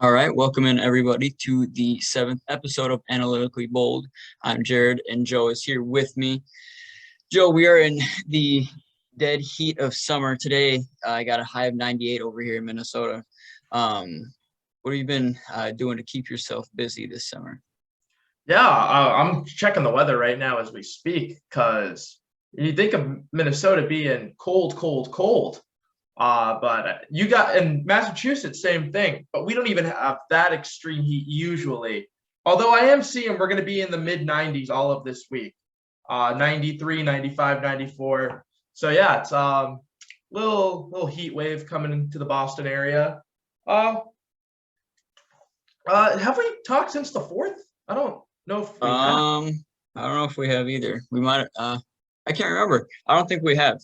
All right, welcome in everybody to the seventh episode of Analytically Bold. I'm Jared, and Joe is here with me. Joe, we are in the dead heat of summer today. I got a high of 98 over here in Minnesota. What have you been doing to keep yourself busy this summer? Yeah, I'm checking the weather right now as we speak because you think of Minnesota being cold, cold, cold. But you got in Massachusetts, same thing. But we don't even have that extreme heat usually. Although I am seeing we're going to be in the mid 90s all of this week, 93, 95, 94. So yeah, it's little heat wave coming into the Boston area. Uh, have we talked since the fourth? I don't know if we have. I don't know if we have either. We might. I can't remember. I don't think we have.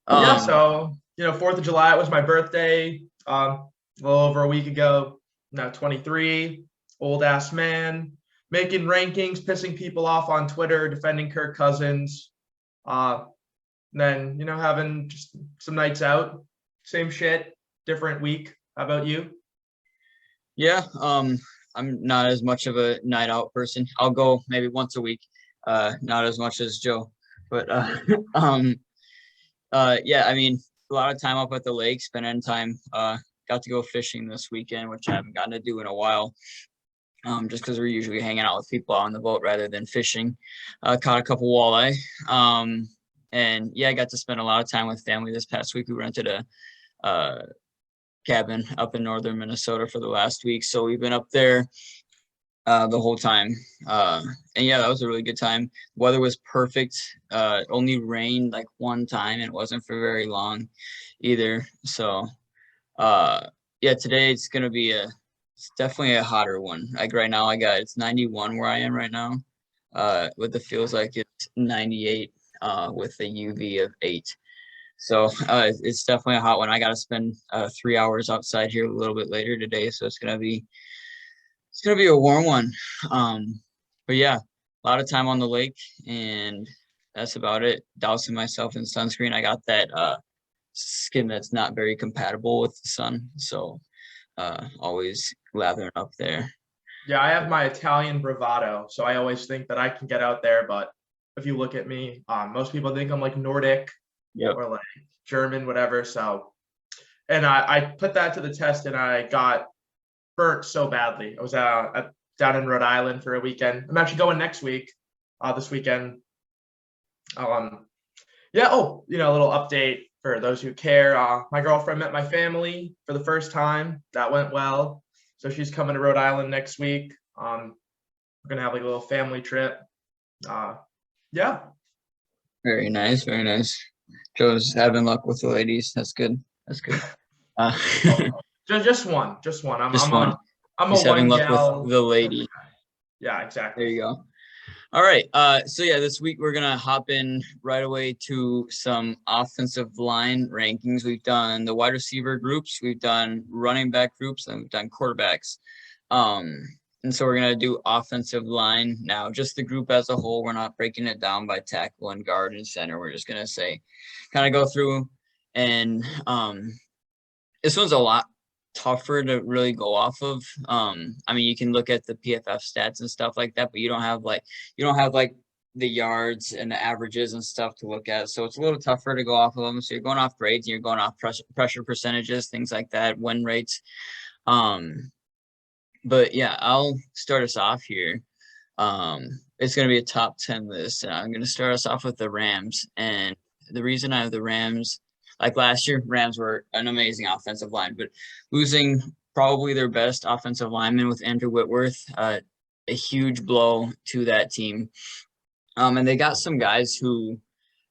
Yeah, Um, so 4th of July was my birthday, a little over a week ago. Now 23, old ass man, making rankings, pissing people off on Twitter, defending Kirk Cousins. Uh, then having just some nights out, same shit, different week. How about you? yeah. I'm not as much of a night out person. I'll go maybe once a week. Not as much as Joe, but um, yeah, I mean, a lot of time up at the lake, spending time. Got to go fishing this weekend, which I haven't gotten to do in a while. Just because we're usually hanging out with people on the boat rather than fishing. Caught a couple walleye. And yeah, I got to spend a lot of time with family this past week. We rented a cabin up in northern Minnesota for the last week, so we've been up there the whole time. And yeah, that was a really good time. Weather was perfect. Only rained like one time, and it wasn't for very long either. So yeah, today it's definitely a hotter one. Like right now, it's 91 where I am right now. With the feels like it's 98 with the UV of 8. So it's definitely a hot one. I got to spend 3 hours outside here a little bit later today, so it's gonna be a warm one. But yeah, a lot of time on the lake, and that's about it. Dousing myself in sunscreen. I got that skin that's not very compatible with the sun, so always lathering up there. Yeah, I have my Italian bravado, so I always think that I can get out there. But if you look at me, most people think I'm like Nordic Yep. or like German, whatever. So, and I put that to the test, and I got burnt so badly. I was down in Rhode Island for a weekend. I'm actually going next week, this weekend. Um, yeah. Oh, a little update for those who care. My girlfriend met my family for the first time. That went well. So she's coming to Rhode Island next week. We're gonna have like a little family trip. Uh, yeah. Very nice, very nice. Joe's having luck with the ladies. That's good. That's good. Uh, Oh, just one, just one. I'm just I'm one. a I'm a He's having one luck with gal the kind of lady. guy. Yeah, There exactly. you go. All right. So yeah, this week we're gonna hop in right away to some offensive line rankings. We've done the wide receiver groups, we've done running back groups, and we've done quarterbacks. Um, and so we're gonna do offensive line now, just the group as a whole. We're not breaking it down by tackle and guard and center. We're just gonna say, kind of go through, and this one's a lot tougher to really go off of. I mean, you can look at the PFF stats and stuff like that, but you don't have like the yards and the averages and stuff to look at. So it's a little tougher to go off of them. So you're going off grades and you're going off pressure percentages, things like that, win rates. Um, but yeah, I'll start us off here. It's going to be a top 10 list. And I'm going to start us off with the Rams. And the reason I have the Rams, like last year, Rams were an amazing offensive line, but losing probably their best offensive lineman with Andrew Whitworth, a huge blow to that team. And they got some guys who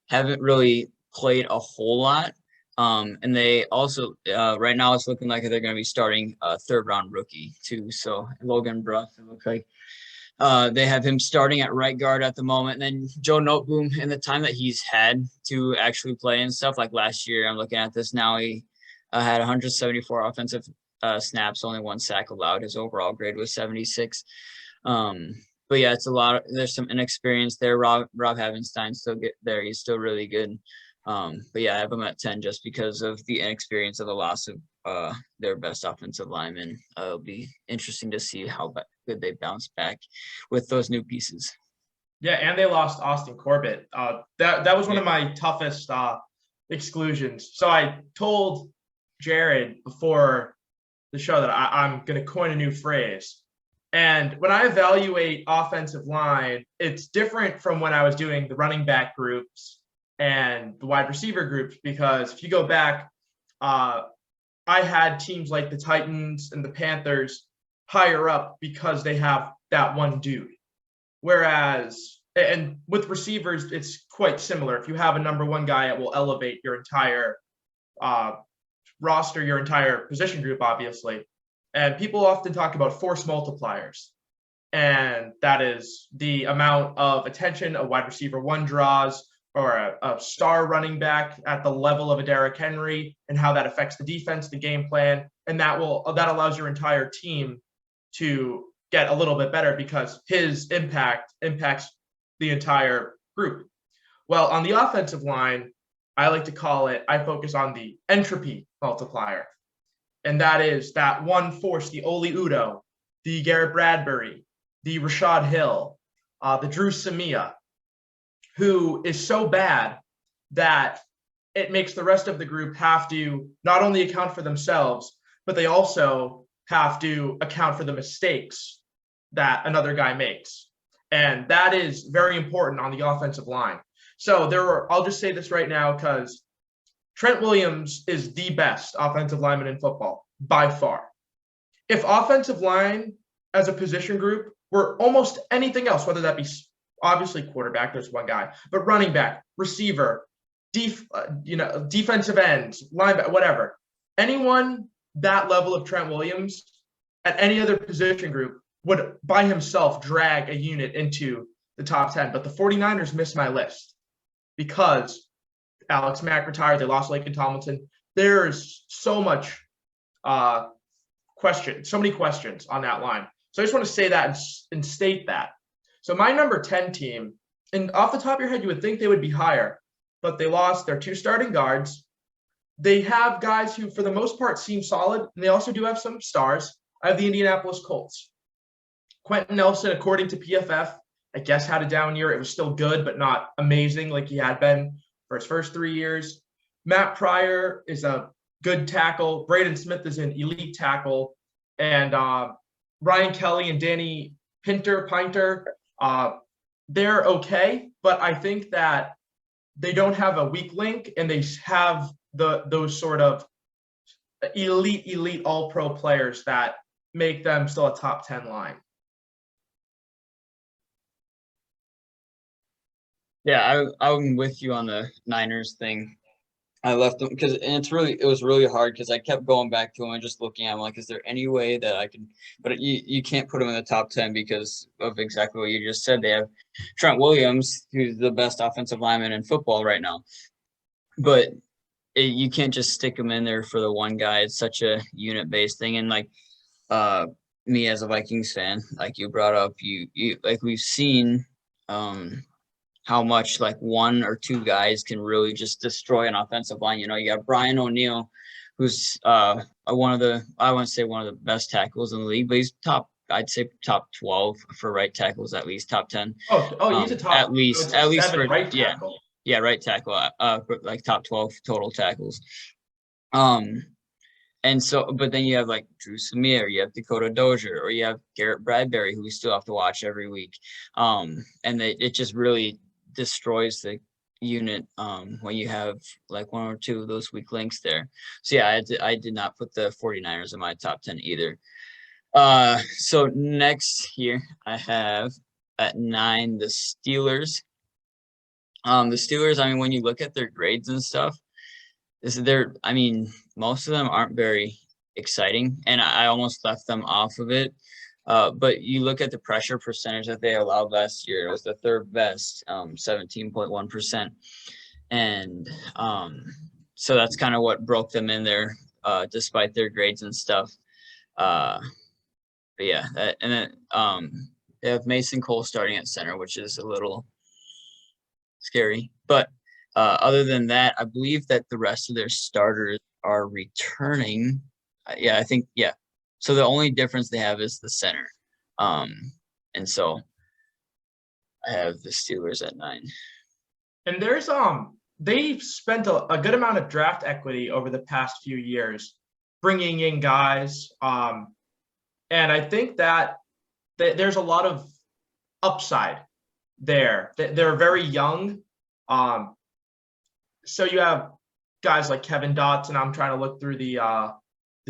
haven't really played a whole lot. And they also, right now, it's looking like they're going to be starting a third round rookie, too. So Logan Bruss, it looks like. They have him starting at right guard at the moment. And then Joe Noteboom, in the time that he's had to actually play and stuff, like last year, I'm looking at this now, he had 174 offensive snaps, only one sack allowed. His overall grade was 76. Um, but yeah, there's some inexperience there. Rob Havenstein still get there. He's still really good. But yeah, I have them at 10 just because of the inexperience of the loss of their best offensive lineman. It'll be interesting to see how good they bounce back with those new pieces. Yeah, and they lost Austin Corbett. That was one of my toughest exclusions. So I told Jared before the show that I'm going to coin a new phrase. And when I evaluate offensive line, it's different from when I was doing the running back groups and the wide receiver groups, because if you go back, I had teams like the Titans and the Panthers higher up because they have that one dude. Whereas, and with receivers, it's quite similar. If you have a number one guy, it will elevate your entire roster, your entire position group, obviously. And people often talk about force multipliers. And that is the amount of attention a wide receiver one draws, or a star running back at the level of a Derrick Henry, and how that affects the defense, the game plan. And that allows your entire team to get a little bit better because his impact impacts the entire group. Well, on the offensive line, I like to call it, I focus on the entropy multiplier. And that is that one force, the Oli Udoh, the Garrett Bradbury, the Rashad Hill, the Drew Samia, who is so bad that it makes the rest of the group have to not only account for themselves, but they also have to account for the mistakes that another guy makes. And that is very important on the offensive line. So I'll just say this right now, because Trent Williams is the best offensive lineman in football by far. If offensive line as a position group were almost anything else, whether that be obviously quarterback, there's one guy, but running back, receiver, defensive ends, linebacker, whatever, anyone that level of Trent Williams at any other position group would by himself drag a unit into the top 10. But the 49ers missed my list because Alex Mack retired. They lost Laken Tomlinson. There's so much so many questions on that line. So I just want to say that and state that. So my number 10 team, and off the top of your head, you would think they would be higher, but they lost their two starting guards. They have guys who, for the most part, seem solid, and they also do have some stars. I have the Indianapolis Colts. Quentin Nelson, according to PFF, I guess had a down year. It was still good, but not amazing like he had been for his first 3 years. Matt Pryor is a good tackle. Braden Smith is an elite tackle. And Ryan Kelly and Danny Pinter, they're okay, but I think that they don't have a weak link, and they have those sort of elite all-pro players that make them still a top 10 line. Yeah, I'm with you on the Niners thing. I left them because it was really hard because I kept going back to them and just looking at them like, is there any way that I can? But you can't put them in the top 10 because of exactly what you just said. They have Trent Williams, who's the best offensive lineman in football right now, but you can't just stick him in there for the one guy. It's such a unit-based thing, and like me as a Vikings fan, like you brought up, you like we've seen how much like one or two guys can really just destroy an offensive line. You know, you got Brian O'Neill, who's I want to say one of the best tackles in the league, but he's I'd say top 12 for right tackles, at least top 10. He's a top at least for right tackle. Yeah, right tackle, like top 12 total tackles. And so, but then you have like Drew Samir, you have Dakota Dozier, or you have Garrett Bradbury, who we still have to watch every week. And it just really destroys the unit when you have like one or two of those weak links there. So yeah, I did not put the 49ers in my top 10 either. So next here I have at 9 the Steelers. The Steelers, I mean, when you look at their grades and stuff, most of them aren't very exciting, and I almost left them off of it. But you look at the pressure percentage that they allowed last year, it was the third best, 17.1%. And so that's kind of what broke them in there, despite their grades and stuff. But yeah, and then they have Mason Cole starting at center, which is a little scary. But Other than that, I believe that the rest of their starters are returning. Yeah, I think, yeah. So the only difference they have is the center. And so I have the Steelers at 9. And there's they've spent a good amount of draft equity over the past few years, bringing in guys. And I think that there's a lot of upside there. They're very young. So you have guys like Kevin Dotson. I'm trying to look through the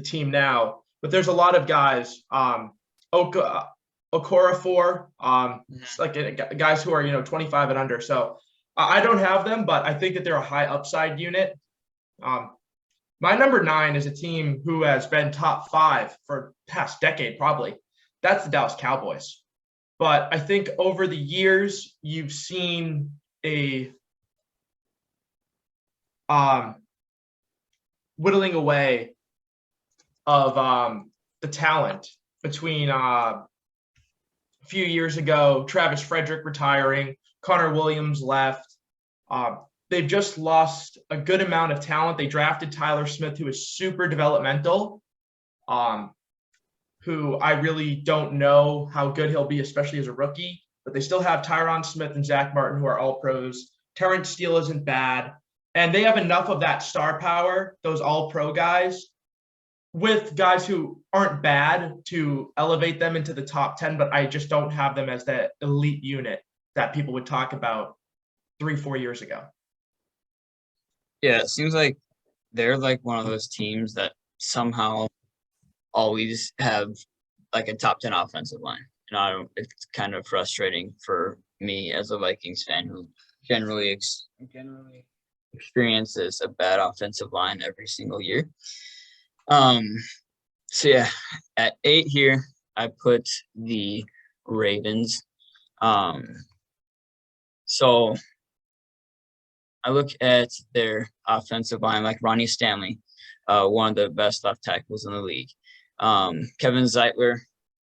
team now, but there's a lot of guys. Okorafor, like guys who are 25 and under. So I don't have them, but I think that they're a high upside unit. My number 9 is a team who has been top 5 for past decade, probably. That's the Dallas Cowboys. But I think over the years, you've seen a whittling away of the talent between a few years ago, Travis Frederick retiring, Connor Williams left. They've just lost a good amount of talent. They drafted Tyler Smith, who is super developmental, who I really don't know how good he'll be, especially as a rookie. But they still have Tyron Smith and Zach Martin, who are all pros. Terrence Steele isn't bad. And they have enough of that star power, those all-pro guys, with guys who aren't bad to elevate them into the top 10, but I just don't have them as that elite unit that people would talk about 3-4 years ago. Yeah, it seems like they're like one of those teams that somehow always have like a top 10 offensive line. And it's kind of frustrating for me as a Vikings fan who generally experiences a bad offensive line every single year. So yeah, at 8 here, I put the Ravens. So I look at their offensive line, like Ronnie Stanley, one of the best left tackles in the league. Kevin Zeitler,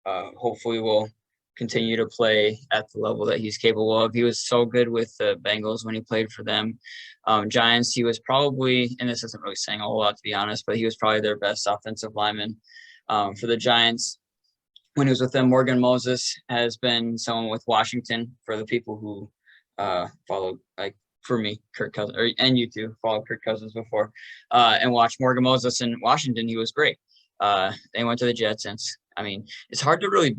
hopefully will continue to play at the level that he's capable of. He was so good with the Bengals when he played for them. Giants, he was probably, and this isn't really saying a whole lot to be honest, but he was probably their best offensive lineman for the Giants. When he was with them, Morgan Moses has been someone with Washington, for the people who follow, like for me, Kirk Cousins, and you too, followed Kirk Cousins before, and watched Morgan Moses in Washington. He was great. They went to the Jets, and I mean, it's hard to really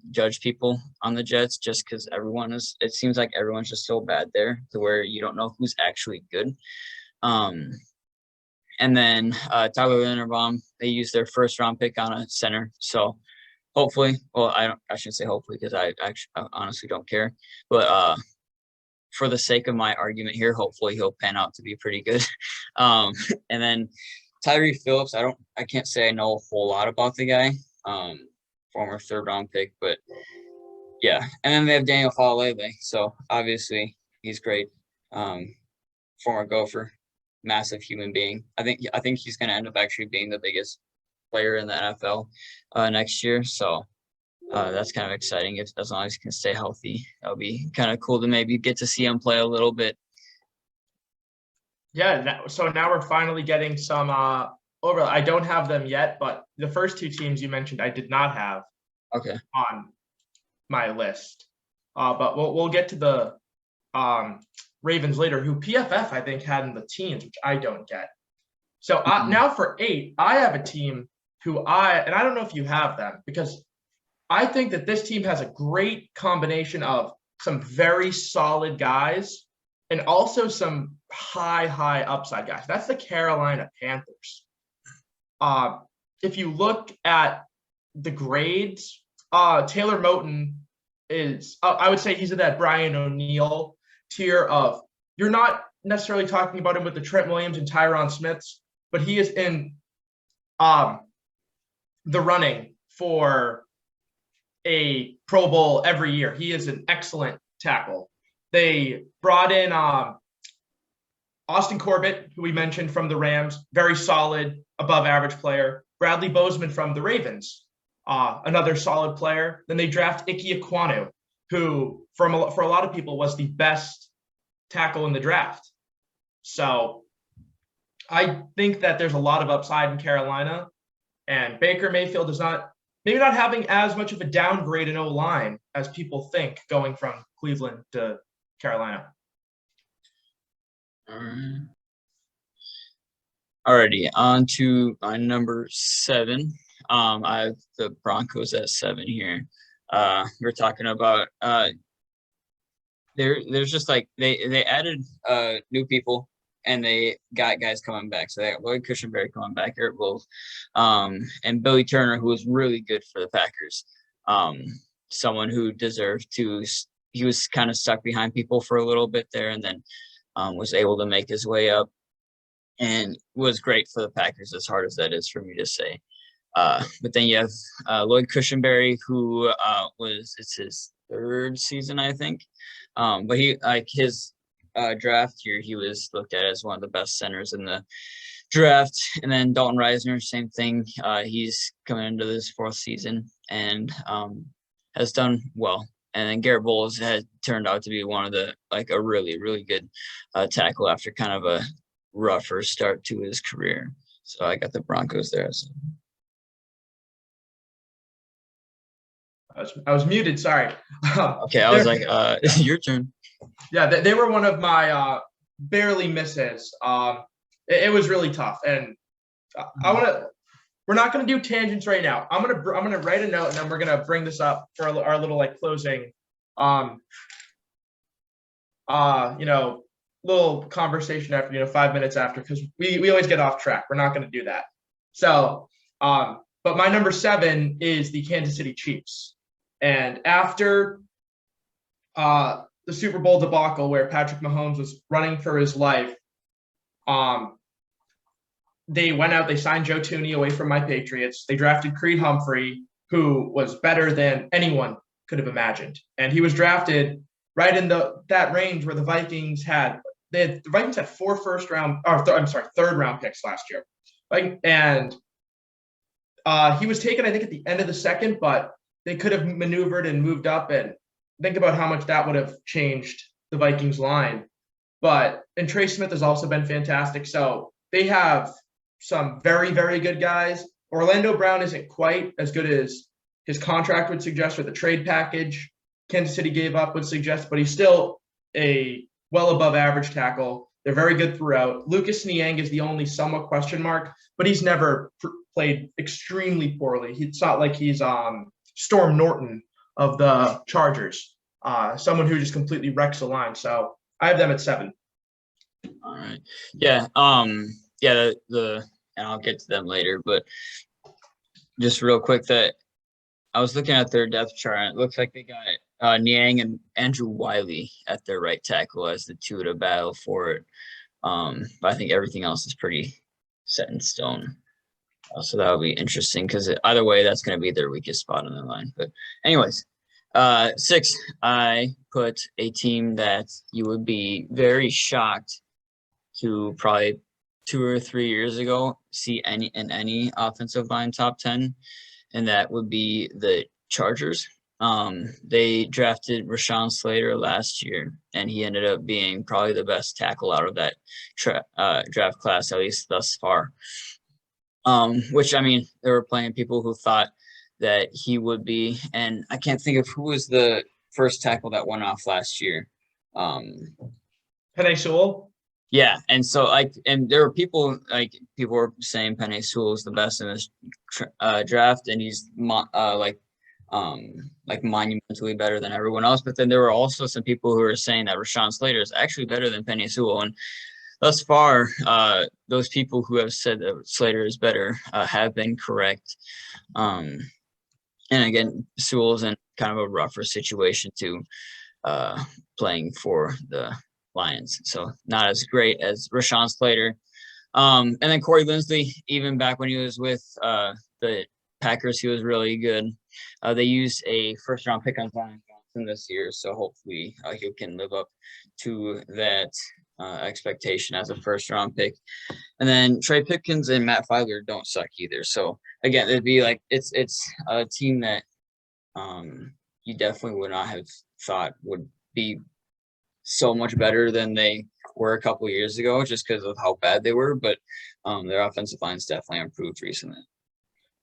judge people on the Jets just because it seems like everyone's just so bad there to where you don't know who's actually good. And then Tyler Linderbaum, they used their first round pick on a center. So hopefully, well, I shouldn't say hopefully because I honestly don't care. But for the sake of my argument here, hopefully he'll pan out to be pretty good. And then Tyree Phillips, I can't say I know a whole lot about the guy. Former 3rd round pick, but yeah. And then they have Daniel Falele, so obviously he's great. Former Gopher, massive human being. I think he's going to end up actually being the biggest player in the NFL next year. So that's kind of exciting. As long as he can stay healthy, that'll be kind of cool to maybe get to see him play a little bit. Yeah. So now we're finally getting some I don't have them yet, but the first 2 teams you mentioned, I did not have on my list. But we'll get to the Ravens later, who PFF, I think, had in the teens, which I don't get. So now for 8, I have a team and I don't know if you have them, because I think that this team has a great combination of some very solid guys and also some high upside guys. That's the Carolina Panthers. If you look at the grades, Taylor Moton is, I would say he's in that Brian O'Neill tier of, you're not necessarily talking about him with the Trent Williams and Tyron Smiths, but he is in the running for a Pro Bowl every year. He is an excellent tackle. They brought in Austin Corbett, who we mentioned from the Rams, very solid, above average player. Bradley Bozeman from the Ravens, another solid player. Then they draft Ike Ekwonu, who for a lot of people was the best tackle in the draft. So I think that there's a lot of upside in Carolina, and Baker Mayfield is maybe not having as much of a downgrade in O-line as people think going from Cleveland to Carolina. Alrighty, on to my number 7. I have the Broncos at 7 here. We're talking about there's just like they added new people and they got guys coming back. So they got Lloyd Cushenberry coming back, Eric Wolf, and Billy Turner, who was really good for the Packers. Someone who deserved to. He was kind of stuck behind people for a little bit there, and then was able to make his way up, and was great for the Packers. As hard as that is for me to say, but then you have Lloyd Cushenberry, who it's his 3rd season, I think. But he his draft year, he was looked at as one of the best centers in the draft. And then Dalton Reisner, same thing. He's coming into this 4th season and has done well. And then Garrett Bowles had turned out to be one of a really, really good tackle after kind of a rougher start to his career. So I got the Broncos there. So. I was muted. Sorry. Okay, I was like, your turn. Yeah, they were one of my barely misses. It was really tough, and we're not gonna do tangents right now. I'm gonna write a note, and then we're gonna bring this up for our little closing, little conversation after 5 minutes after, because we always get off track. We're not gonna do that. So, but my number 7 is the Kansas City Chiefs, and after the Super Bowl debacle where Patrick Mahomes was running for his life, they went out, they signed Joe Thuney away from my Patriots. They drafted Creed Humphrey, who was better than anyone could have imagined. And he was drafted right in that range where the Vikings had 4 third round picks last year. And he was taken, I think, at the end of the 2nd, but they could have maneuvered and moved up, and think about how much that would have changed the Vikings line. And Trey Smith has also been fantastic. So they have some very, very good guys. Orlando Brown isn't quite as good as his contract would suggest, or the trade package Kansas City gave up would suggest, but he's still a well above average tackle. They're very good throughout. Lucas Niang is the only somewhat question mark, but he's never played extremely poorly. It's not like he's Storm Norton of the Chargers, someone who just completely wrecks the line. So I have them at 7. All right. Yeah. And I'll get to them later, but just real quick, that I was looking at their depth chart, and it looks like they got Niang and Andrew Wiley at their right tackle as the 2 to battle for it. But I think everything else is pretty set in stone. So that'll be interesting, because either way, that's going to be their weakest spot on the line. But anyways, 6, I put a team that you would be very shocked to probably 2 or 3 years ago see any offensive line top 10, and that would be the Chargers. They drafted Rashawn Slater last year, and he ended up being probably the best tackle out of that draft class, at least thus far. Which, I mean, there were plenty of people who thought that he would be, and I can't think of who was the first tackle that went off last year. Penei Sewell. Yeah, and so and there were people were saying Penei Sewell is the best in this draft, and he's monumentally better than everyone else. But then there were also some people who were saying that Rashawn Slater is actually better than Penei Sewell, and thus far, those people who have said that Slater is better have been correct. And again, Sewell's in kind of a rougher situation too, playing for the Lions. So not as great as Rashawn Slater. And then Corey Linsley, even back when he was with the Packers, he was really good. They used a 1st-round pick on Zion Johnson this year, so hopefully he can live up to that expectation as a 1st-round pick. And then Trey Pipkins and Matt Filer don't suck either. So again, it'd be like it's a team that you definitely would not have thought would be so much better than they were a couple years ago, just because of how bad they were. But their offensive line's definitely improved recently.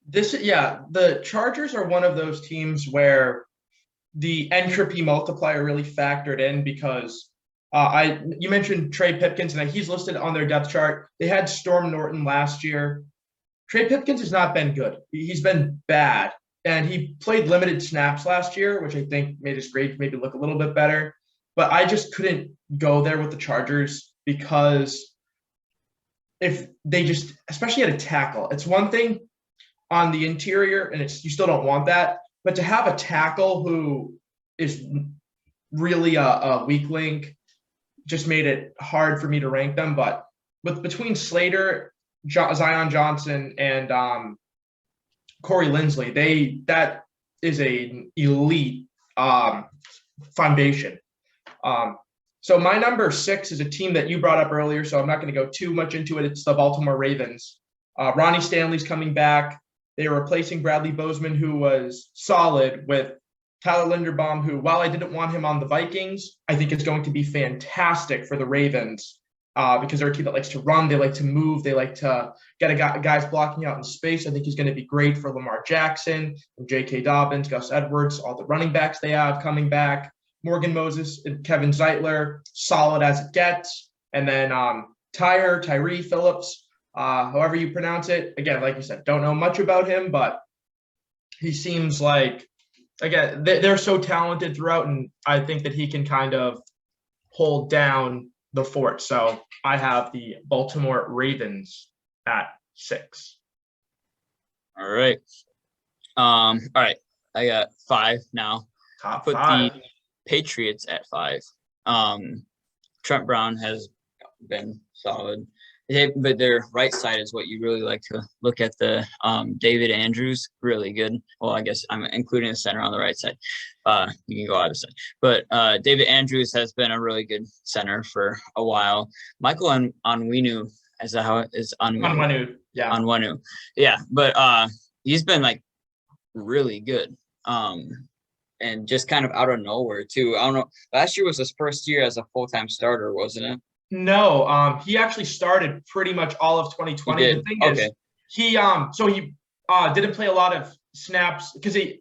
The Chargers are one of those teams where the entropy multiplier really factored in because you mentioned Trey Pipkins, and he's listed on their depth chart. They had Storm Norton last year. Trey Pipkins has not been good. He's been bad, and he played limited snaps last year, which I think made his grade maybe look a little bit better. But I just couldn't go there with the Chargers because if they just, especially at a tackle, it's one thing on the interior, and you still don't want that. But to have a tackle who is really a weak link just made it hard for me to rank them. But between Slater, Zion Johnson, and Corey Linsley, that is an elite foundation. So my number 6 is a team that you brought up earlier, so I'm not going to go too much into it. It's the Baltimore Ravens. Ronnie Stanley's coming back. They are replacing Bradley Bozeman, who was solid, with Tyler Linderbaum, who, while I didn't want him on the Vikings, I think is going to be fantastic for the Ravens because they're a team that likes to run. They like to move. They like to get guys blocking out in space. I think he's going to be great for Lamar Jackson, and J.K. Dobbins, Gus Edwards, all the running backs they have coming back. Morgan Moses and Kevin Zeitler, solid as it gets. And then Tyree Phillips, however you pronounce it. Again, like you said, don't know much about him, but he seems like, again, they're so talented throughout, and I think that he can kind of hold down the fort. So I have the Baltimore Ravens at 6. All right. All right. I got 5 now. Top Put 5. The Patriots at 5. Trent Brown has been solid. But their right side is what you really like to look at. The David Andrews, really good. Well, I guess I'm including the center on the right side. You can go either side. But David Andrews has been a really good center for a while. Michael Onwenu, is that how it is? Onwenu, yeah. Onwenu, yeah. But he's been like really good. And just kind of out of nowhere too. I don't know. Last year was his first year as a full-time starter, wasn't it? No, he actually started pretty much all of 2020. The thing is, he didn't play a lot of snaps because he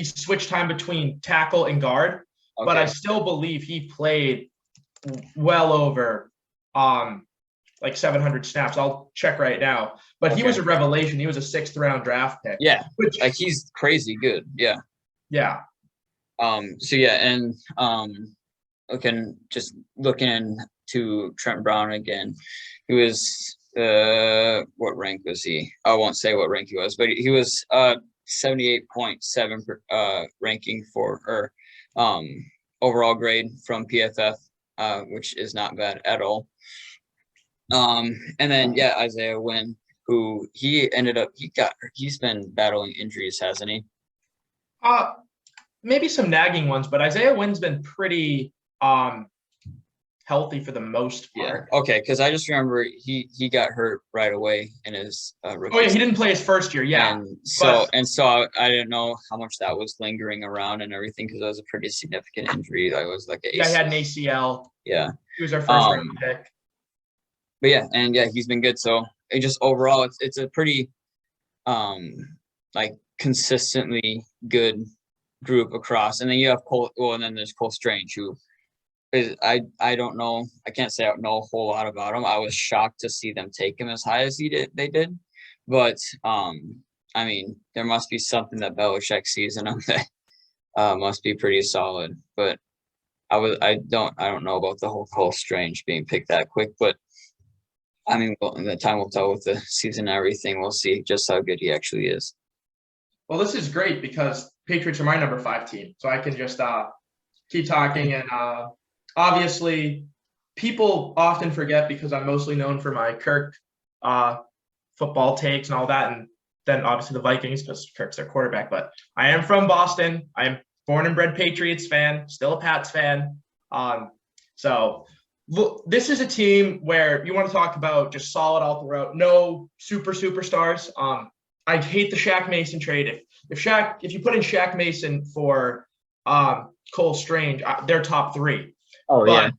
switched time between tackle and guard. Okay. But I still believe he played well over like 700 snaps. I'll check right now. But he was a revelation. He was a 6th round draft pick. Yeah, like he's crazy good. Yeah. Yeah. So yeah, and just looking to Trent Brown again, he was what rank was he? I won't say what rank he was, but he was 78.7 ranking for overall grade from PFF, which is not bad at all. And then Isaiah Wynn, who he's been battling injuries, hasn't he? Maybe some nagging ones, but Isaiah Wynn's been pretty healthy for the most part. Yeah. Okay, because I just remember he got hurt right away in his rookie. Oh yeah, he didn't play his first year. Yeah. And so I didn't know how much that was lingering around and everything because it was a pretty significant injury. That was like he had an ACL. Yeah. He was our first round pick. But he's been good. So it just overall it's a pretty like consistently good group across. And then you have Cole, and then there's Cole Strange, who is I don't know. I can't say I know a whole lot about him. I was shocked to see them take him as high as they did. But I mean, there must be something that Belichick sees in him that must be pretty solid. But I don't know about the whole Cole Strange being picked that quick, but I mean, the time will tell with the season and everything. We'll see just how good he actually is. Well, this is great because Patriots are my number 5 team, so I can just keep talking. And obviously, people often forget because I'm mostly known for my Kirk football takes and all that, and then obviously the Vikings because Kirk's their quarterback. But I am from Boston. I am born and bred Patriots fan, still a Pats fan. So this is a team where you want to talk about just solid all throughout, no superstars. I hate the Shaq Mason trade. If you put in Shaq Mason for Cole Strange, they're top 3. Oh, but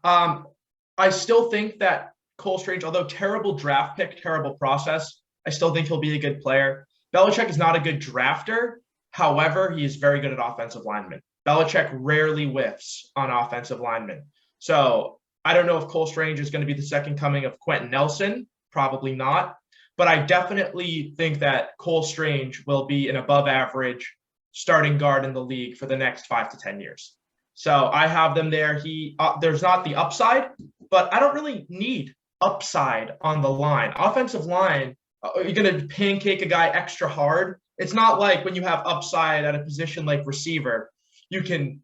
I still think that Cole Strange, although terrible draft pick, terrible process, I still think he'll be a good player. Belichick is not a good drafter. However, he is very good at offensive linemen. Belichick rarely whiffs on offensive linemen. So I don't know if Cole Strange is going to be the second coming of Quentin Nelson. Probably not. But I definitely think that Cole Strange will be an above average starting guard in the league for the next 5 to 10 years. So I have them there. There's not the upside, but I don't really need upside on the line. Offensive line, you're going to pancake a guy extra hard. It's not like when you have upside at a position like receiver, you can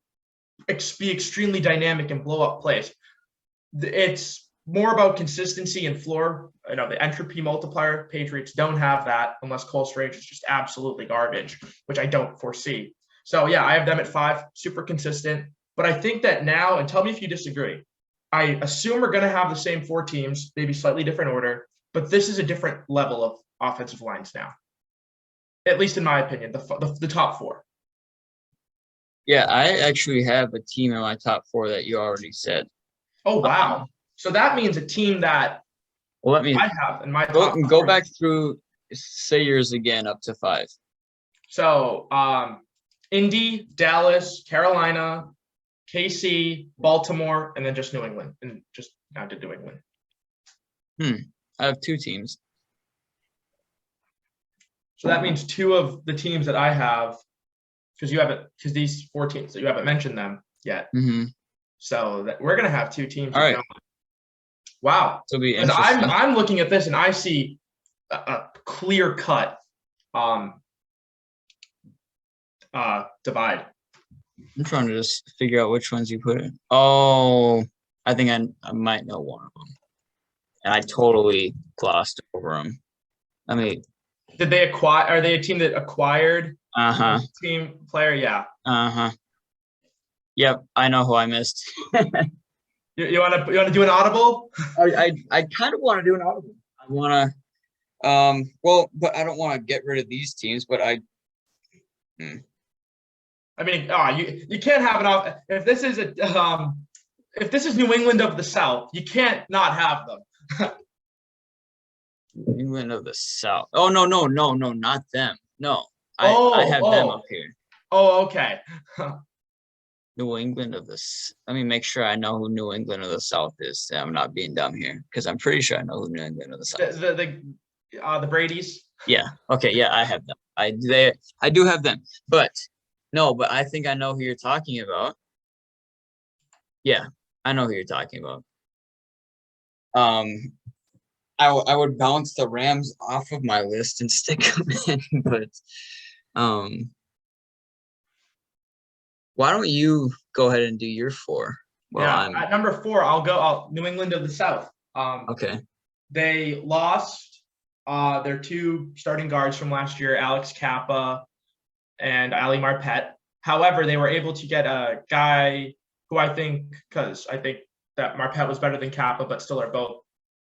be extremely dynamic and blow up plays. It's more about consistency and floor. The entropy multiplier, Patriots don't have that unless Cole Strange is just absolutely garbage, which I don't foresee. So yeah, I have them at 5, super consistent. But I think that now, and tell me if you disagree, I assume we're going to have the same 4 teams, maybe slightly different order, but this is a different level of offensive lines now. At least in my opinion, the top 4. Yeah, I actually have a team in my top 4 that you already said. Oh, wow. So that means a team that I have in my top 4. Go back through, say yours again, up to 5. So Indy, Dallas, Carolina, KC, Baltimore, and then just New England, and just down to New England. I have 2 teams. So that means 2 of the teams that I have, because these 4 teams that you haven't mentioned them yet. Mm-hmm. So that we're gonna have 2 teams. All right. Wow. It'll be interesting. I'm looking at this and I see a clear cut divide. I'm trying to just figure out which ones you put in. Oh, I think I might know one of them. And I totally glossed over them. I mean, did they acquire? Are they a team that acquired team player? Yeah. Yep, I know who I missed. You want to do an audible? I kind of want to do an audible. I want to, but I don't want to get rid of these teams. But I mean, you can't have an if this is if this is New England of the South, you can't not have them. New England of the South. Oh no, not them. No, I have them up here. Oh, okay. New England of the. Let me make sure I know who New England of the South is. I'm not being dumb here because I'm pretty sure I know who New England of the South. The Brady's. Yeah. Okay. Yeah, I have them. I do have them, but I think I know who you're talking about. Yeah, I know who you're talking about. I would bounce the Rams off of my list and stick them in, but why don't you go ahead and do your 4? At number 4, I'll go New England of the South. Okay. They lost their 2 starting guards from last year, Alex Kappa and Ali Marpet. However, they were able to get a guy who because I think that Marpet was better than Kappa, but still are both.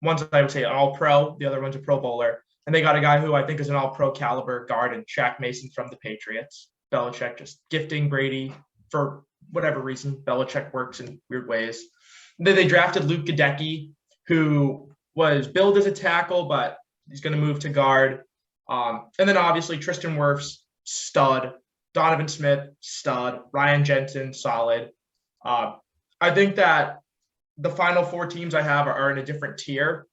One's, I would say, an all-pro. The other one's a pro bowler. And they got a guy who I think is an all-pro caliber guard in Shaq Mason from the Patriots. Belichick just gifting Brady for whatever reason. Belichick works in weird ways. Then they drafted Luke Gadecki, who was billed as a tackle, but he's going to move to guard. And then obviously Tristan Wirfs, stud. Donovan Smith, stud. Ryan Jensen, solid. I think that the final 4 teams I have are in a different tier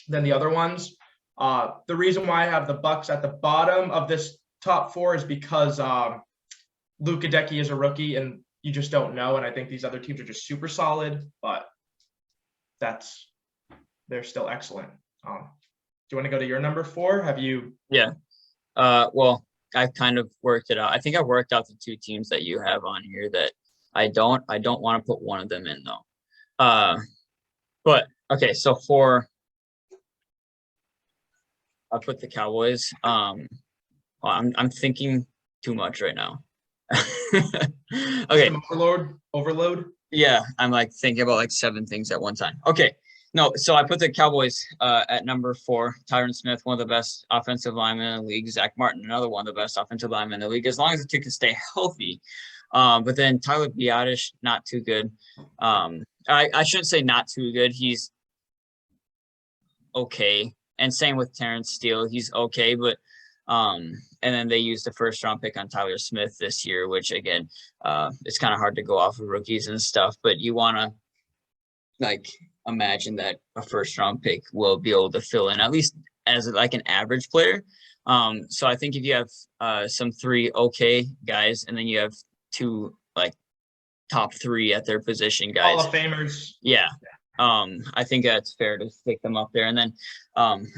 than the other ones. The reason why I have the Bucs at the bottom of this top 4 is because Luke Gadecki is a rookie and you just don't know. And I think these other teams are just super solid, but they're still excellent. Do you want to go to your number 4? Have you? Yeah. Well, I've kind of worked it out. I think I worked out the 2 teams that you have on here that I don't want to put one of them in though. But okay, so I'll put the Cowboys. I'm thinking too much right now. Okay. Overload. Yeah, I'm like thinking about like 7 things at one time. Okay. No, so I put the Cowboys at number 4. Tyron Smith, one of the best offensive linemen in the league. Zach Martin, another one of the best offensive linemen in the league, as long as the 2 can stay healthy. But then Tyler Biadasz, not too good. I shouldn't say not too good. He's okay. And same with Terrence Steele. He's okay, but and then they used the first round pick on Tyler Smith this year, which again, it's kind of hard to go off of rookies and stuff, but you want to like imagine that a first round pick will be able to fill in at least as like an average player. So I think if you have some 3 okay guys, and then you have 2 like top 3 at their position guys, Hall of Famers. Yeah. I think that's fair to stick them up there. And then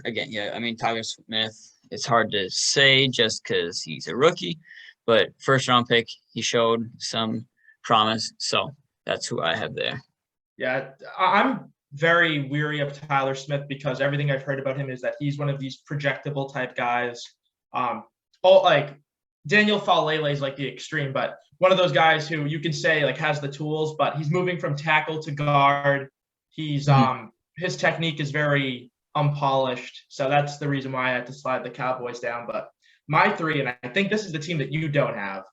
again, yeah, I mean Tyler Smith, it's hard to say just because he's a rookie, but first round pick, he showed some promise. So that's who I have there. Yeah, I'm very weary of Tyler Smith because everything I've heard about him is that he's one of these projectable type guys. Like Daniel Falele is like the extreme, but one of those guys who you can say like has the tools, but he's moving from tackle to guard. He's his technique is very unpolished, so that's the reason why I had to slide the Cowboys down. But my 3, and I think this is the team that you don't have,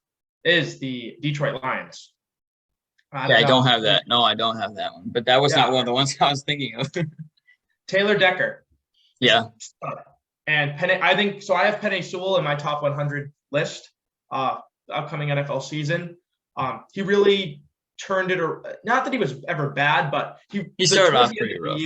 is the Detroit Lions. I don't have that. No, I don't have that one. But that was not one of the ones I was thinking of. Taylor Decker. Yeah. And I think so. I have Penei Sewell in my top 100 list. Upcoming NFL season. He really turned it. Not that he was ever bad, but he started off pretty rough.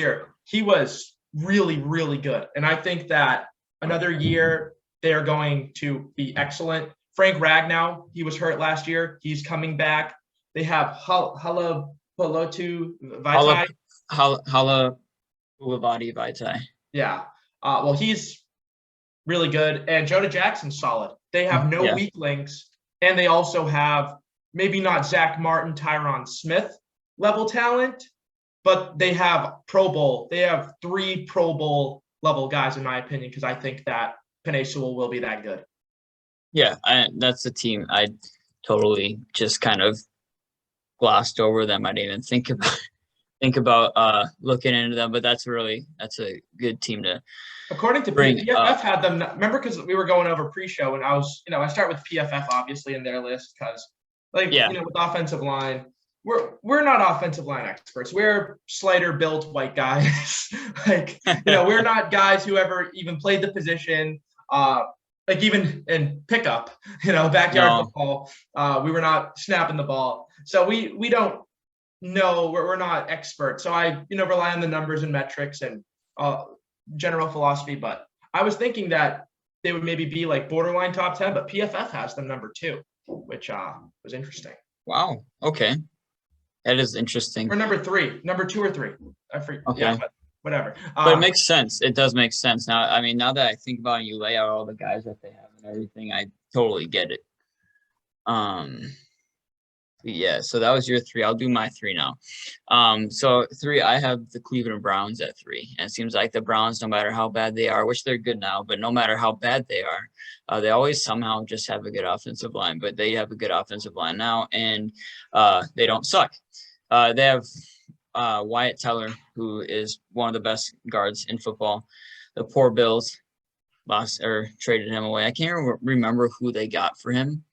He was really, really good. And I think that another year they are going to be excellent. Frank Ragnow, he was hurt last year. He's coming back. They have Halapoulivaati Vaitai. Halapoulivaati Vaitai. Yeah. Well, he's really good. And Jonah Jackson's solid. They have no weak links. And they also have maybe not Zach Martin, Tyron Smith level talent, but they have Pro Bowl. They have 3 Pro Bowl level guys, in my opinion, because I think that Penei Sewell will be that good. Yeah, that's a team I totally just kind of glossed over them. I didn't even think about looking into them, but that's a good team to. According to PFF had them. Remember, because we were going over pre-show, and I start with PFF obviously in their list because, with offensive line, we're not offensive line experts. We're slighter built white guys. We're not guys who ever even played the position. Even in pickup, backyard football, we were not snapping the ball. So we don't know. We're not experts. So I, rely on the numbers and metrics and general philosophy. But I was thinking that they would maybe be like borderline top 10, but PFF has them number 2, which was interesting. Wow. Okay. That is interesting. Or number 2 or 3. I forget. Okay. Yeah, but whatever. But it makes sense. It does make sense. Now, I mean, now that I think about it, you lay out all the guys that they have and everything, I totally get it. Yeah, so that was your 3. I'll do my 3 now. So 3, I have the Cleveland Browns at 3. And it seems like the Browns, no matter how bad they are, which they're good now, but no matter how bad they are, they always somehow just have a good offensive line. But they have a good offensive line now, and they don't suck. They have Wyatt Teller, who is one of the best guards in football. The poor Bills traded him away. I can't remember who they got for him,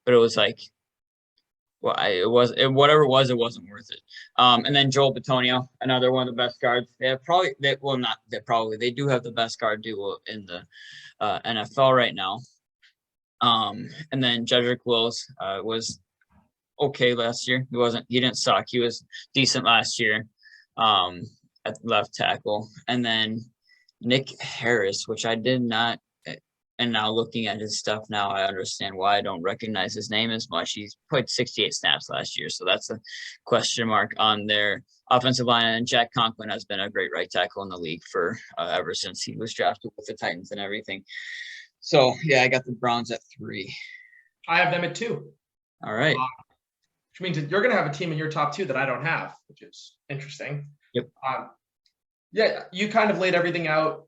but it was like, whatever it was, it wasn't worth it. And then Joel Bitonio, another one of the best guards. They do have the best guard duo in the NFL right now. And then Jedrick Wills was okay last year. He didn't suck. He was decent last year at left tackle. And then Nick Harris, which I did not. And now looking at his stuff now, I understand why I don't recognize his name as much. He's played 68 snaps last year, so that's a question mark on their offensive line. And Jack Conklin has been a great right tackle in the league for ever since he was drafted with the Titans and everything. So, yeah, I got the Browns at 3. I have them at 2. All right. Which means that you're going to have a team in your top 2 that I don't have, which is interesting. Yep. Yeah, you kind of laid everything out.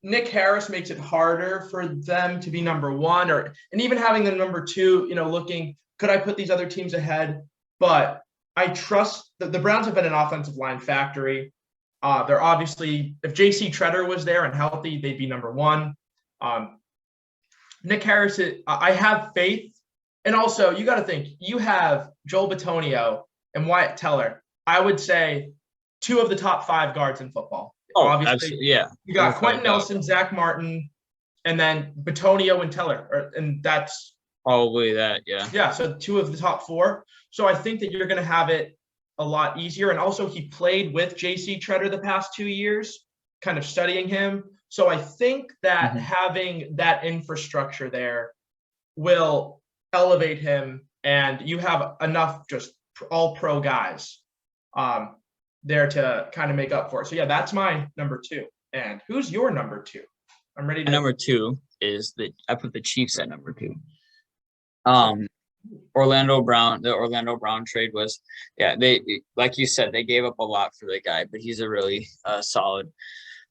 Nick Harris makes it harder for them to be number 1, and even having them number 2, looking, could I put these other teams ahead? But I trust that the Browns have been an offensive line factory. They're obviously, if JC Treader was there and healthy, they'd be number 1. Nick Harris, I have faith. And also, you got to think, you have Joel Bitonio and Wyatt Teller. I would say 2 of the top 5 guards in football. Oh, Obviously, absolutely. Yeah. you got Without Quentin a doubt. Nelson, Zach Martin, and then Batonio and Teller. And that's Probably that. Yeah. yeah. So 2 of the top 4. So I think that you're going to have it a lot easier. And also, he played with JC Treader the past 2 years, kind of studying him. So I think that having that infrastructure there will elevate him, and you have enough just all pro guys there to kind of make up for it. So yeah, that's my number 2. And who's your number 2? I'm ready to. Number 2 is I put the Chiefs at number 2. Orlando Brown, the Orlando Brown trade was, they, like you said, they gave up a lot for the guy, but he's a really solid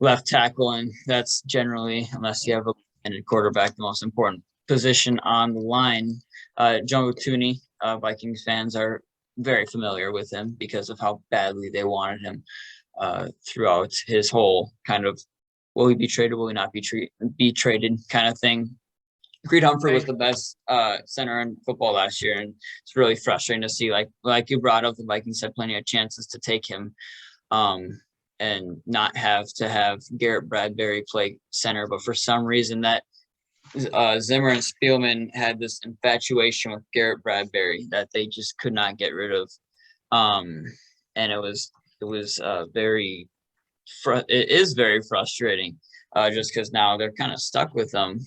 left tackle, and that's generally, unless you have a quarterback, the most important position on the line. Joe Tooney, Vikings fans are very familiar with him because of how badly they wanted him throughout his whole kind of, will he be traded, will he not be traded kind of thing. Creed Humphrey was the best center in football last year, and it's really frustrating to see. Like you brought up, the Vikings had plenty of chances to take him, and not have to have Garrett Bradbury play center. But for some reason, that Zimmer and Spielman had this infatuation with Garrett Bradbury that they just could not get rid of, and it is very frustrating. Just because now they're kind of stuck with them.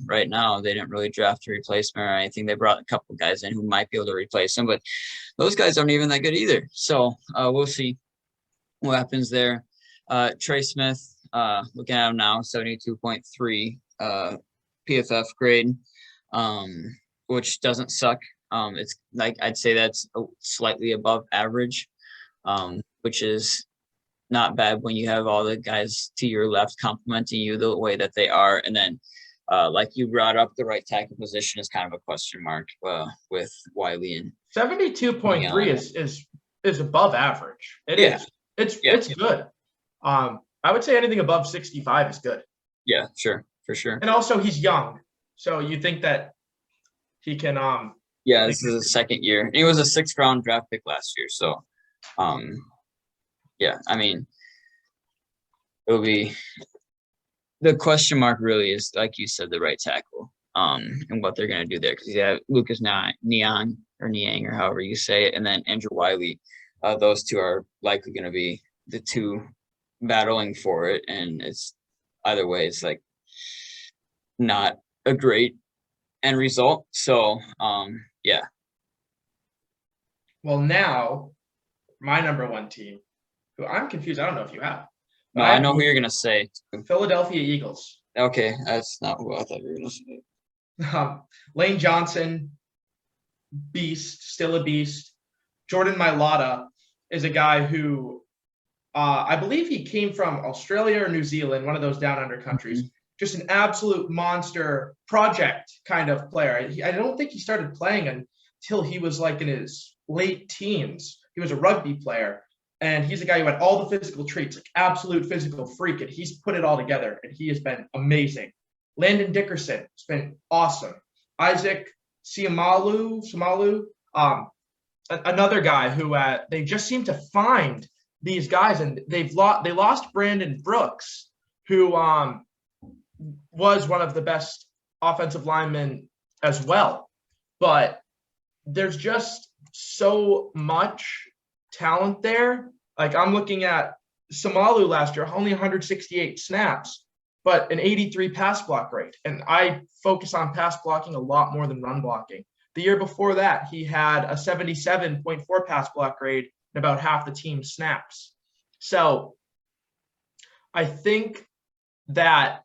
Right now, they didn't really draft a replacement or anything. They brought a couple guys in who might be able to replace him, but those guys aren't even that good either. So we'll see what happens there. Trey Smith, looking at him now, 72.3 PFF grade, which doesn't suck. It's like, I'd say that's slightly above average, which is not bad when you have all the guys to your left complimenting you the way that they are. And then, like you brought up, the right tackle position is kind of a question mark with Wiley. And 72.3 is above average. It is. It's good. I would say anything above 65 is good. Yeah, sure, for sure. And also, he's young, so you think that he can. Yeah, this is his second year. He was a 6th round draft pick last year, so yeah, I mean, it'll be, the question mark really is, like you said, the right tackle, and what they're going to do there, because you have Lucas Niang or however you say it, and then Andrew Wiley. Those 2 are likely going to be the 2 battling for it, and it's either way, it's like not a great end result. So yeah. Well, now my number 1 team, who I'm confused. I don't know if you have. No, I know who you're gonna say. Philadelphia Eagles. Okay, that's not who I thought you were gonna say. Lane Johnson, beast, still a beast. Jordan Mailata is a guy who I believe he came from Australia or New Zealand, one of those down under countries. Just an absolute monster project kind of player. I don't think he started playing until he was like in his late teens. He was a rugby player, and he's a guy who had all the physical traits, like absolute physical freak, and he's put it all together, and he has been amazing. Landon Dickerson has been awesome. Isaac Siamalu, another guy who they just seem to find these guys, and they lost Brandon Brooks, who was one of the best offensive linemen as well. But there's just so much talent there. Like, I'm looking at Siamalu last year, only 168 snaps, but an 83 pass block rate. And I focus on pass blocking a lot more than run blocking. The year before that, he had a 77.4 pass block grade and about half the team's snaps. So I think that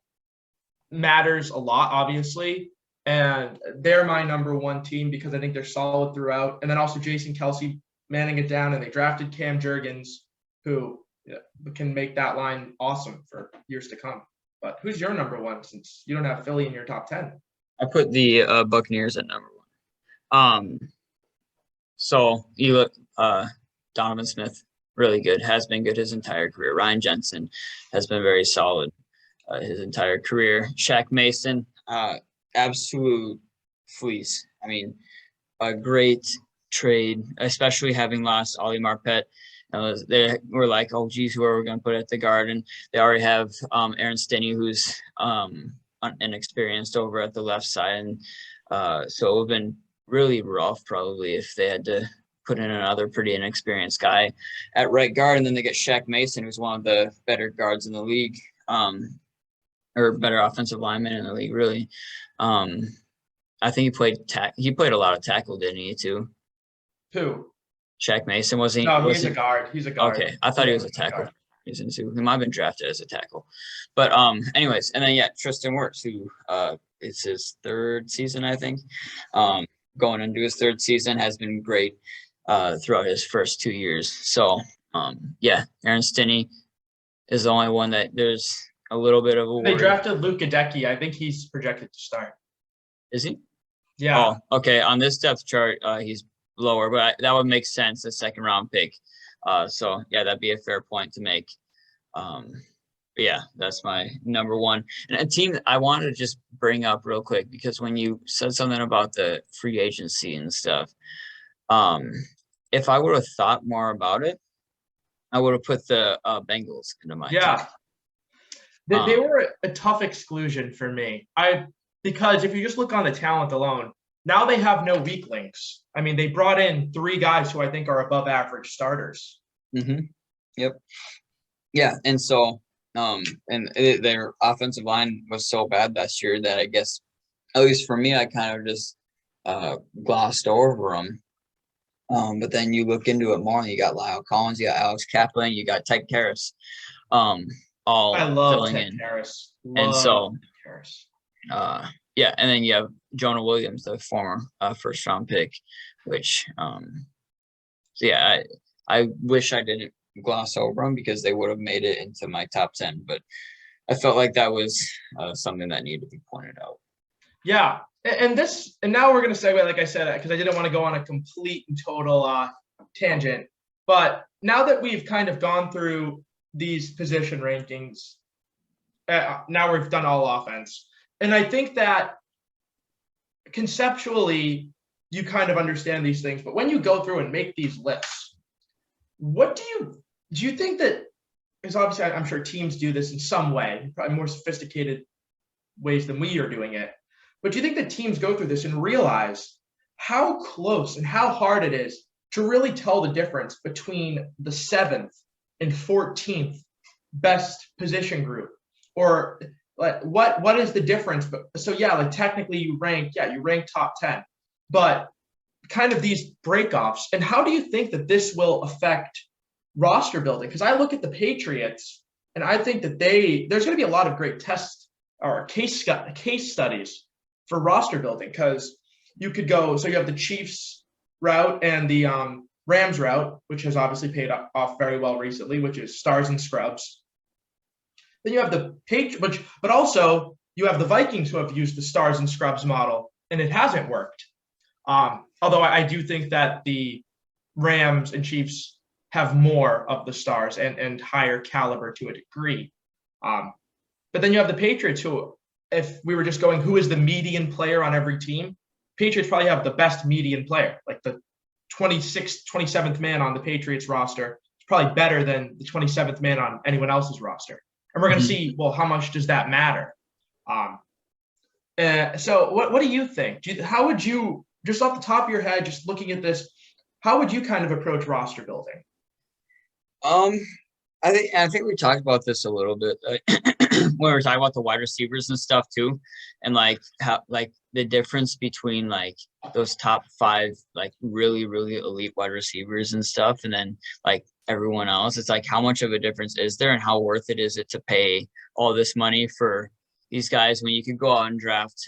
matters a lot, obviously. And they're my number 1 team because I think they're solid throughout. And then also Jason Kelsey manning it down, and they drafted Cam Jurgens, who can make that line awesome for years to come. But who's your number 1, since you don't have Philly in your top 10? I put the Buccaneers at number 1. So you look, Donovan Smith, really good, has been good his entire career. Ryan Jensen has been very solid his entire career. Shaq Mason, absolute fleece. I mean, a great trade, especially having lost Ollie Marpet They were like, oh, geez, who are we going to put at the guard? And they already have Aaron Stinney, who's inexperienced over at the left side. And so it would have been really rough probably if they had to put in another pretty inexperienced guy at right guard. And then they get Shaq Mason, who's one of the better guards in the league, or better offensive lineman in the league, really. I think he played a lot of tackle, didn't he, too? Who? Shaq Mason, was he? No, he's a guard. He's a guard. Okay, I thought he was a tackle. He might have been drafted as a tackle. But anyways, and then Tristan Wirfs, who it's his third season, I think. Going into his third season, has been great throughout his first 2 years. So Aaron Stinney is the only one that there's a little bit of a worry. They drafted Luke Gadecki. I think he's projected to start. Is he? Yeah. Oh, okay. On this depth chart, he's lower, but that would make sense, a second round pick. So that'd be a fair point to make. That's my number one. And a team I wanted to just bring up real quick, because when you said something about the free agency and stuff, if I would have thought more about it, I would have put the Bengals into my team. They were a tough exclusion for me. Because if you just look on the talent alone, now they have no weak links. I mean, they brought in 3 guys who I think are above average starters. Mm-hmm. Yep. Yeah, and so their offensive line was so bad last year that I guess, at least for me, I kind of just glossed over them. But then you look into it more, and you got Lyle Collins, you got Alex Kaplan, you got Ted Karras, all I love filling Ted in. Karras. And so, Karras. and then you have Jonah Williams, the former first round pick, which I wish I didn't gloss over them, because they would have made it into my top 10, but I felt like that was something that needed to be pointed out. Yeah. And now we're going to segue, like I said, because I didn't want to go on a complete and total tangent. But now that we've kind of gone through these position rankings, now we've done all offense. And I think that conceptually, you kind of understand these things. But when you go through and make these lists, what do you think that, because obviously I'm sure teams do this in some way, probably more sophisticated ways than we are doing it. But do you think that teams go through this and realize how close and how hard it is to really tell the difference between the 7th and 14th best position group? Or like what is the difference? But so technically you rank top 10, but kind of these breakoffs. And how do you think that this will affect roster building? Because I look at the Patriots and I think that there's going to be a lot of great tests or case studies for roster building, because you could go, so you have the Chiefs route and the Rams route, which has obviously paid off very well recently, which is stars and scrubs. Then you have the Patriots, but also you have the Vikings, who have used the stars and scrubs model, and it hasn't worked. Although I do think that the Rams and Chiefs have more of the stars and higher caliber to a degree. But then you have the Patriots, who, if we were just going, who is the median player on every team? Patriots probably have the best median player, like the 26th, 27th man on the Patriots roster is probably better than the 27th man on anyone else's roster. And we're going to see, well, how much does that matter? So what do you think? How would you, just off the top of your head, just looking at this, how would you kind of approach roster building? I think we talked about this a little bit when we were talking about the wide receivers and stuff too, and like how the difference between like those top 5 like really really elite wide receivers and stuff, and then like everyone else. It's like, how much of a difference is there, and how worth it is it to pay all this money for these guys when you could go out and draft?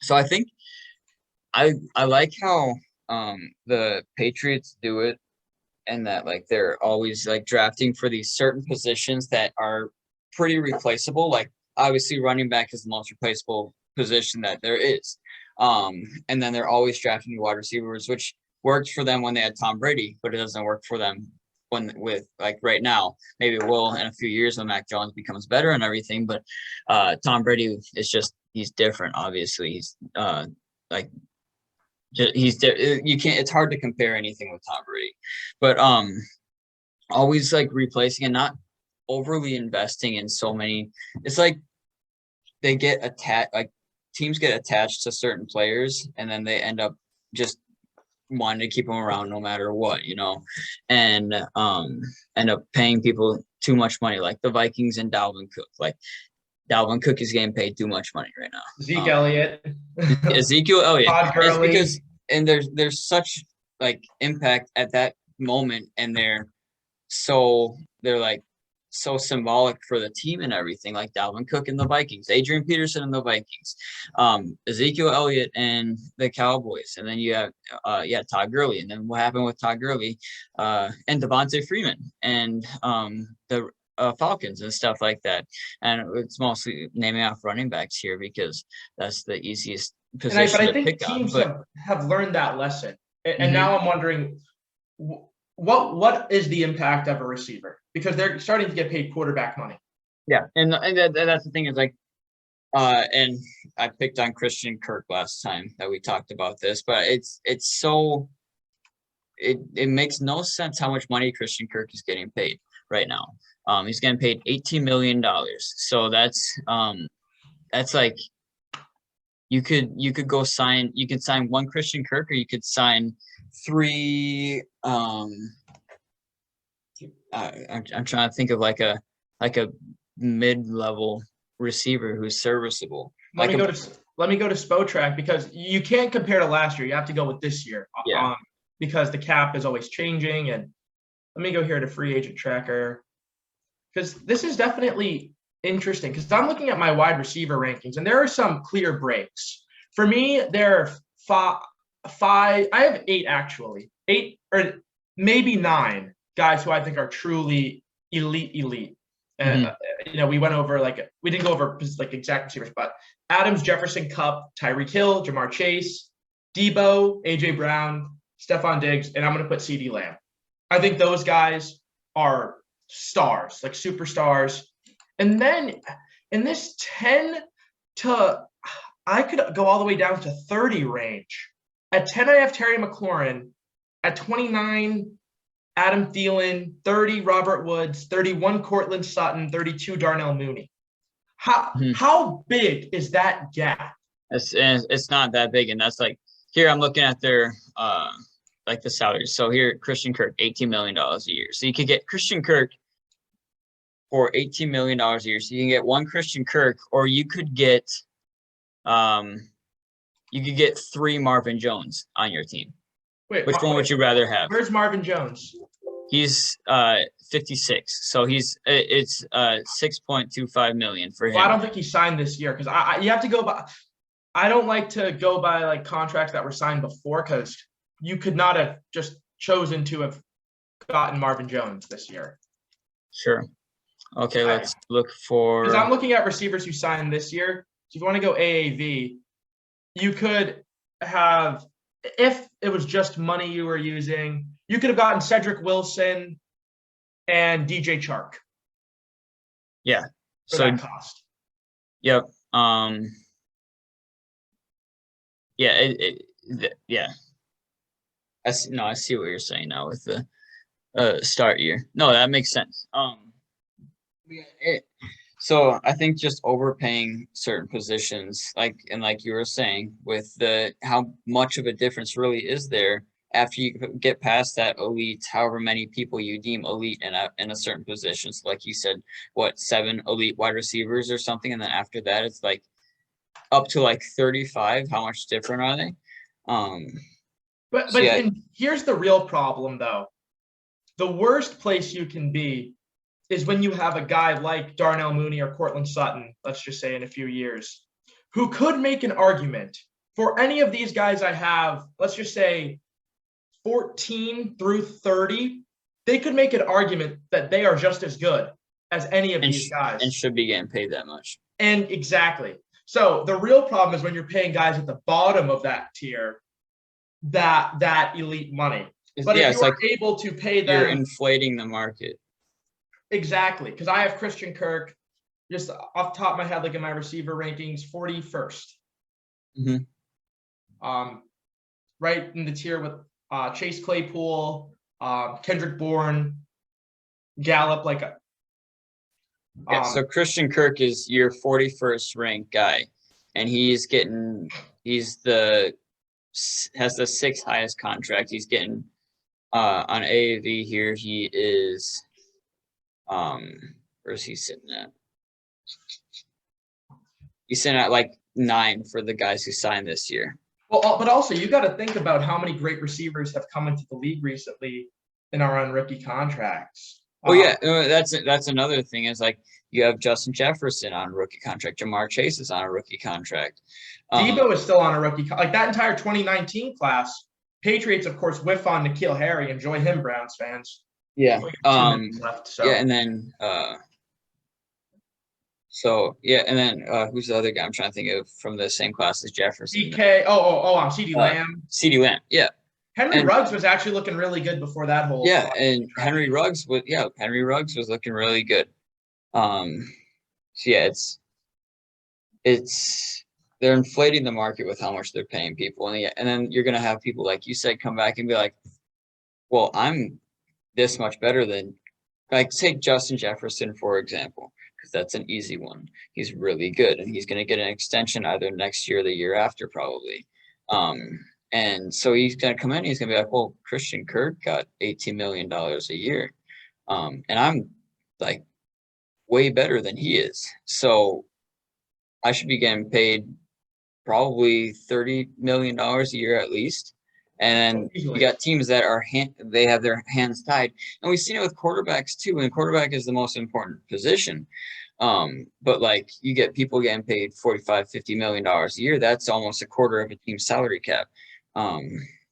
So I think I like how the Patriots do it, and that like they're always like drafting for these certain positions that are pretty replaceable. Like obviously running back is the most replaceable position that there is. And then they're always drafting wide receivers, which worked for them when they had Tom Brady, but it doesn't work for them with like right now. Maybe it will in a few years when Mac Jones becomes better and everything. But Tom Brady is just, he's different. Obviously, he's you can't. It's hard to compare anything with Tom Brady. But always like replacing and not overly investing in so many. It's like they get attached, like teams get attached to certain players, and then they end up just wanting to keep them around no matter what, and end up paying people too much money, like the Vikings and Dalvin Cook. Like Dalvin Cook is getting paid too much money right now. Zeke Elliott, Ezekiel Elliott. Todd It's Gurley. because and there's such like impact at that moment, and they're like so symbolic for the team and everything, like Dalvin Cook and the Vikings, Adrian Peterson and the Vikings, Ezekiel Elliott and the Cowboys, and then you have Todd Gurley, and then what happened with Todd Gurley and Devontae Freeman and the Falcons and stuff like that. And it's mostly naming off running backs here because that's the easiest position But I to think pick on. teams But have learned that lesson, and Mhm. now I'm wondering what is the impact of a receiver, because they're starting to get paid quarterback money. Yeah, and that's the thing is like, and I picked on Christian Kirk last time that we talked about this, but it's so it makes no sense how much money Christian Kirk is getting paid right now. He's getting paid $18 million. So that's like you could go sign one Christian Kirk, or you could sign three. I'm trying to think of like a mid-level receiver who's serviceable. Let me go to Spotrac, because you can't compare to last year. You have to go with this year. Yeah. Because the cap is always changing. And let me go here to free agent tracker, because this is definitely interesting, because I'm looking at my wide receiver rankings, and there are some clear breaks. For me, there are five. I have eight or maybe nine guys who I think are truly elite. We went over we didn't go over like exact receivers, but Adams, Jefferson, Kupp, Tyreek Hill, Jamar Chase, Debo, AJ Brown, Stephon Diggs, and I'm going to put CeeDee Lamb. I think those guys are stars, like superstars. And then in this 10 to, I could go all the way down to 30 range. At 10, I have Terry McLaurin. At 29, Adam Thielen. 30, Robert Woods. 31, Cortland Sutton. 32, Darnell Mooney. How big is that gap? It's not that big, and that's like, here I'm looking at their like the salaries. So here, Christian Kirk, $18 million a year. So you could get Christian Kirk for $18 million a year. So you can get one Christian Kirk, or you could get three Marvin Jones on your team. Which one would you rather have? Where's Marvin Jones? He's 56. So it's 6.25 million for him. Well, I don't think he signed this year, because you have to go by. I don't like to go by like contracts that were signed before, because you could not have just chosen to have gotten Marvin Jones this year. Sure. Okay, let's look for. Because I'm looking at receivers who signed this year. So if you want to go AAV, you could have, if it was just money you were using, you could have gotten Cedric Wilson and DJ Chark. Yeah. For that cost. Yep. Yeah. Yeah. I see what you're saying now with the start year. No, that makes sense. So I think just overpaying certain positions, like you were saying, with how much of a difference really is there after you get past that elite, however many people you deem elite in a certain position. So like you said, 7 elite wide receivers or something, and then after that it's like up to like 35. How much different are they? Here's the real problem, though. The worst place you can be is when you have a guy like Darnell Mooney or Cortland Sutton, let's just say in a few years, who could make an argument for any of these guys I have, let's just say 14 through 30, they could make an argument that they are just as good as any of these guys. And should be getting paid that much. And exactly. So the real problem is when you're paying guys at the bottom of that tier that elite money. But if you're able to pay them, you're inflating the market. Exactly, because I have Christian Kirk, just off the top of my head, like in my receiver rankings, 41st. Right in the tier with Chase Claypool, Kendrick Bourne, Gallup, like a Yeah, so Christian Kirk is your 41st ranked guy, and has the 6th highest contract. He's getting on AAV here. He is where's he sitting at? He's sitting at like 9 for the guys who signed this year. Well, but also you got to think about how many great receivers have come into the league recently and are on rookie contracts. Oh yeah, that's another thing is like you have Justin Jefferson on a rookie contract, Jamar Chase is on a rookie contract. Debo is still on a rookie like that entire 2019 class. Patriots, of course, whiff on N'Keal Harry. Enjoy him, Browns fans. Yeah. Left, so. Yeah, and then who's the other guy I'm trying to think of from the same class as Jefferson? DK. I'm CeeDee Lamb. CeeDee Lamb, yeah. Henry Ruggs was actually looking really good before that whole. Yeah, and Henry Ruggs was looking really good. So yeah, it's they're inflating the market with how much they're paying people, and then you're gonna have people like you said come back and be like, well, I'm this much better than, like, take Justin Jefferson for example, because that's an easy one. He's really good, and he's gonna get an extension either next year or the year after probably. And so he's going to come in and he's going to be like, well, Christian Kirk got $18 million a year. And I'm like way better than he is. So I should be getting paid probably $30 million a year at least. And you got teams that they have their hands tied. And we've seen it with quarterbacks too. And quarterback is the most important position. But like you get people getting paid $45-50 million a year. That's almost a quarter of a team's salary cap.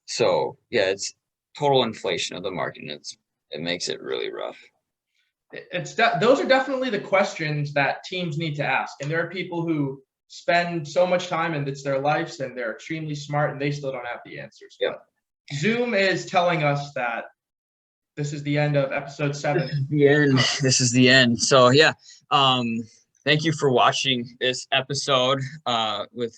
So yeah, it's total inflation of the market. And it makes it really rough. Those are definitely the questions that teams need to ask. And there are people who spend so much time and it's their lives and they're extremely smart and they still don't have the answers. Yep. But Zoom is telling us that this is the end of episode 7. This is the end. So yeah. Thank you for watching this episode with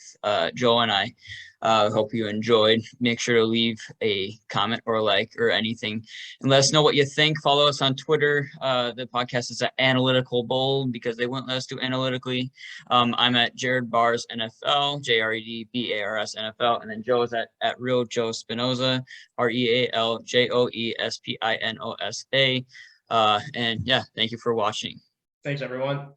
Joel and I. Hope you enjoyed. Make sure to leave a comment or a like or anything and let us know what you think. Follow us on Twitter. The podcast is at Analytical Bold because they wouldn't let us do analytically. I'm at Jared Bars NFL, JaredBars NFL, and then Joe is at Real Joe Spinosa, RealJoeSpinosa. And yeah, thank you for watching. Thanks, everyone.